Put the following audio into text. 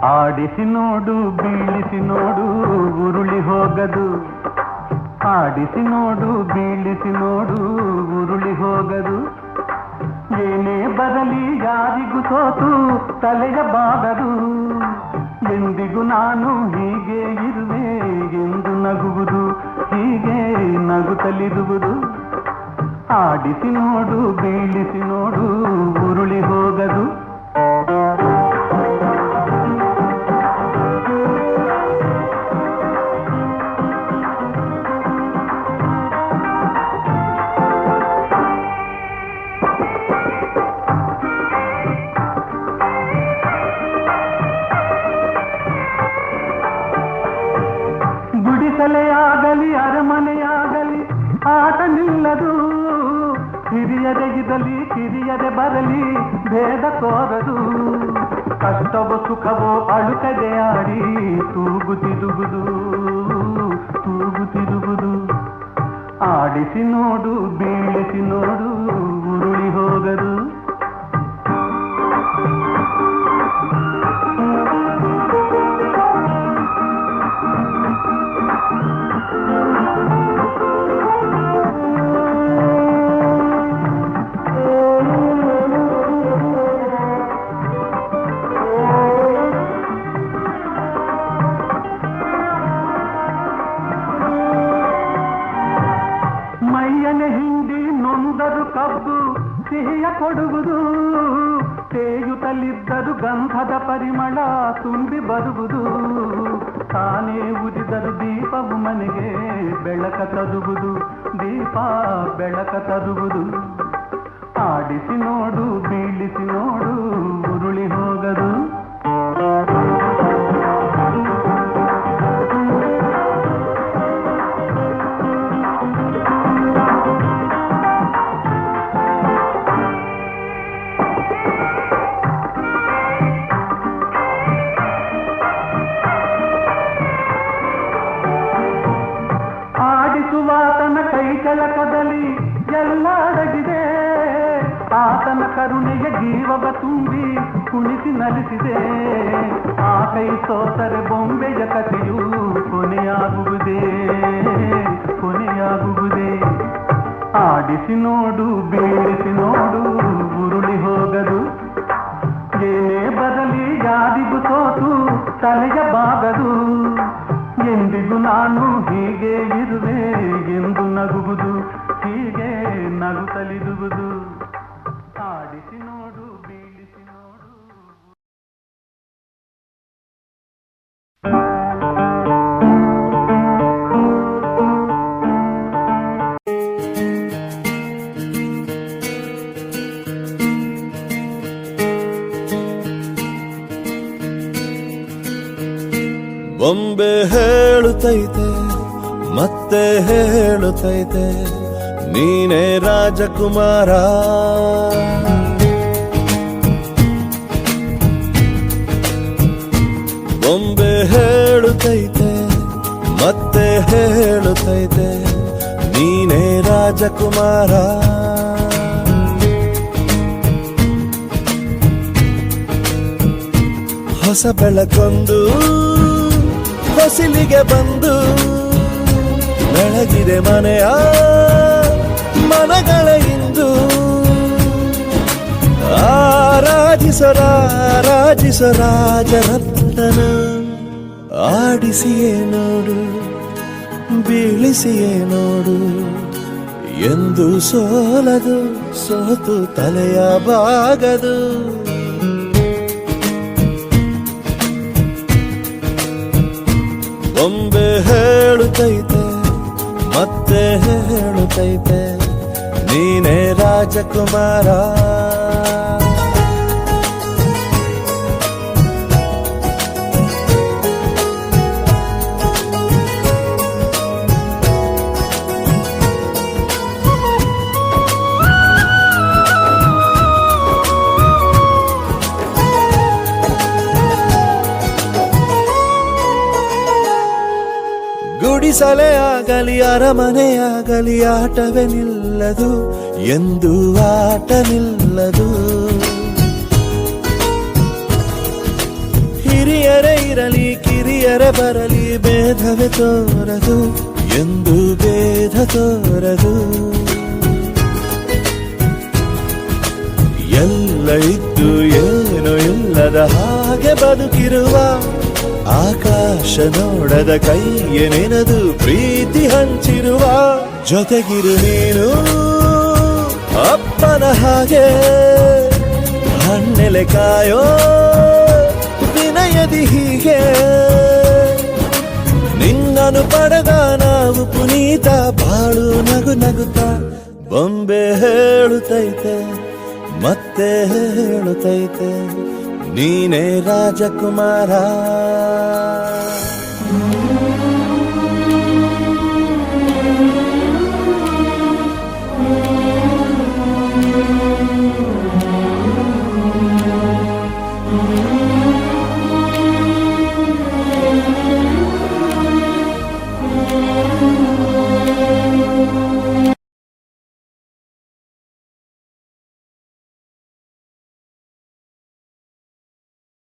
ಆಡಿಸಿ ನೋಡು ಬೀಳಿಸಿ ನೋಡು ಉರುಳಿ ಹೋಗದು. ಆಡಿಸಿ ನೋಡು ಬೀಳಿಸಿ ನೋಡು ಉರುಳಿ ಹೋಗದು. ಏನೇ ಬರಲಿ ಯಾರಿಗೂ ಸೋತು ತಲೆಯ ಬಾಗದು. ಎಂದಿಗೂ ನಾನು ಹೀಗೆ ಇರುವೆ ಎಂದು ನಗುವುದು, ಹೀಗೆ ನಗುತ್ತಲಿರುವುದು. ಆಡಿಸಿ ನೋಡು ಬೀಳಿಸಿ ನೋಡು ಉರುಳಿ ಹೋಗದು. ಗುಡಿಸಲೆಯಾಗಲಿ ಅರಮನೆಯಾಗಲಿ ಆಟ ನಿಲ್ಲದು. ಹಿರಿಯದೆಗಿದಲಿ ಕಿರಿಯದೆ ಬರಲಿ ಭೇದ ತೋರದು. ಕಷ್ಟವೋ ಸುಖವೋ ಅಳುಕದೆ ಆಡಿ ತೂಗುತ್ತಿರುವುದು, ತೂಗುತ್ತಿರುವುದು. ಆಡಿಸಿ ನೋಡು ಬೀಳಿಸಿ ನೋಡು ಉರುಳಿ ಹೋಗದು. ಮೈಯನೆ ಹಿಂಡಿ ನೊಂದರು ಕಬ್ಬು ಸಿಹಿಯ ಕೊಡುವುದು. ತೇಯುತ್ತಲಿದ್ದರು ಗಂಧದ ಪರಿಮಳ ತುಂಬಿ ಬರುವುದು. ತಾನೇ ಉರಿದರು ದೀಪವು ಮನೆಗೆ ಬೆಳಕ ತರುವುದು, ದೀಪ ಬೆಳಕ ತರುವುದು. ಆಡಿಸಿ ನೋಡು ಬೀಳಿಸಿ ನೋಡು ಉರುಳಿ ಹೋಗದು. ಆಡಿಸುವಾತನ ಕೈ ಕೆಳಕದಲ್ಲಿ ಎಲ್ಲ ಅಡಗಿದೆ. ಆತನ ಕರುಣೆಯ ಜೀವವ ತುಂಬಿ ಕುಣಿಸಿ ನಲಿಸಿದೆ. ಆ ಕೈ ಸೋತರೆ ಬೊಂಬೆಯ ಕಥೆಯು ಕೊನೆಯಾಗುವುದೇ, ಕೊನೆಯಾಗುವುದೇ. ಆಡಿಸಿ ನೋಡು ಬೀಳಿಸಿ ನೋಡು ಉರುಳಿ ಹೋಗದು. ಏನೇ ಬರಲಿ ಯಾರಿಗೂ ಸೋತು ತಲೆಯ ಬಾಗದು. ಎಂದಿಗೂ ನಾನು ಹೀಗೆ ಇರುವೆ ಎಂದು ನಗುವುದು, ಹೀಗೆ ನಗುತ್ತಲಿರುವುದು. ಆಡಿಸಿ ನೋಡು ಬೀಳಿಸಿ ನೋಡು. ಬೊಂಬೆ ಹೇಳುತ್ತೈತೆ ಮತ್ತೆ ಹೇಳುತ್ತೈತೆ ನೀನೇ ರಾಜಕುಮಾರ. ಬೊಂಬೆ ಹೇಳುತ್ತೈತೆ ಮತ್ತೆ ಹೇಳುತ್ತೈತೆ ನೀನೇ ರಾಜಕುಮಾರ. ಹೊಸ ಬೆಳಕೊಂದು ಹೊಸಿಲಿಗೆ ಬಂದು ಬೆಳಗಿದೆ ಮನೆಯ ಮನಗಳ ಇಂದು. ಆರಾಜಿಸೋ ರಾಜರತ್ನ. ಆಡಿಸಿಯೇ ನೋಡು ಬೀಳಿಸಿಯೇ ನೋಡು ಎಂದು ಸೋಲದು, ಸೋತು ತಲೆಯ ಬಾಗದು. ಬೊಂಬೆ ಹೇಳುತ್ತೈತೆ ಮತ್ತೆ ಹೇಳುತ್ತೈತೆ ನೀನೇ ರಾಜಕುಮಾರ. ಗುಡಿಸಲೇ ಆಗಲಿ ಅರಮನೆಯಾಗಲಿ ಆಟವೇ ನಿಲ್ಲದು, ಎಂದು ಆಟ ನಿಲ್ಲದು. ಹಿರಿಯರ ಹಿರಿಯರಿರಲಿ ಕಿರಿಯರ ಬರಲಿ ಭೇದವೇ ತೋರದು ಎಂದು ಭೇದ ತೋರದು ಎಲ್ಲ ಇದ್ದು ಏನು ಇಲ್ಲದ ಹಾಗೆ ಬದುಕಿರುವ ಆಕಾಶ ನೋಡದ ಕೈಯ ನೆನೆದು ಪ್ರೀತಿ ಹಂಚಿರುವ ಜೊತೆಗಿರು ನೀನು ಅಪ್ಪನ ಹಾಗೆ ಹಣ್ಣೆಲೆ ಕಾಯೋ ವಿನಯದಿ ಹೀಗೆ ನಿನ್ನನು ಪಡೆದ ನಾವು ಪುನೀತ ಬಾಳು ನಗು ನಗುತ್ತಾ ಬೊಂಬೆ ಹೇಳುತ್ತೈತೆ ಮತ್ತೆ ಹೇಳುತ್ತೈತೆ ನೀನೇ ರಾಜಕುಮಾರ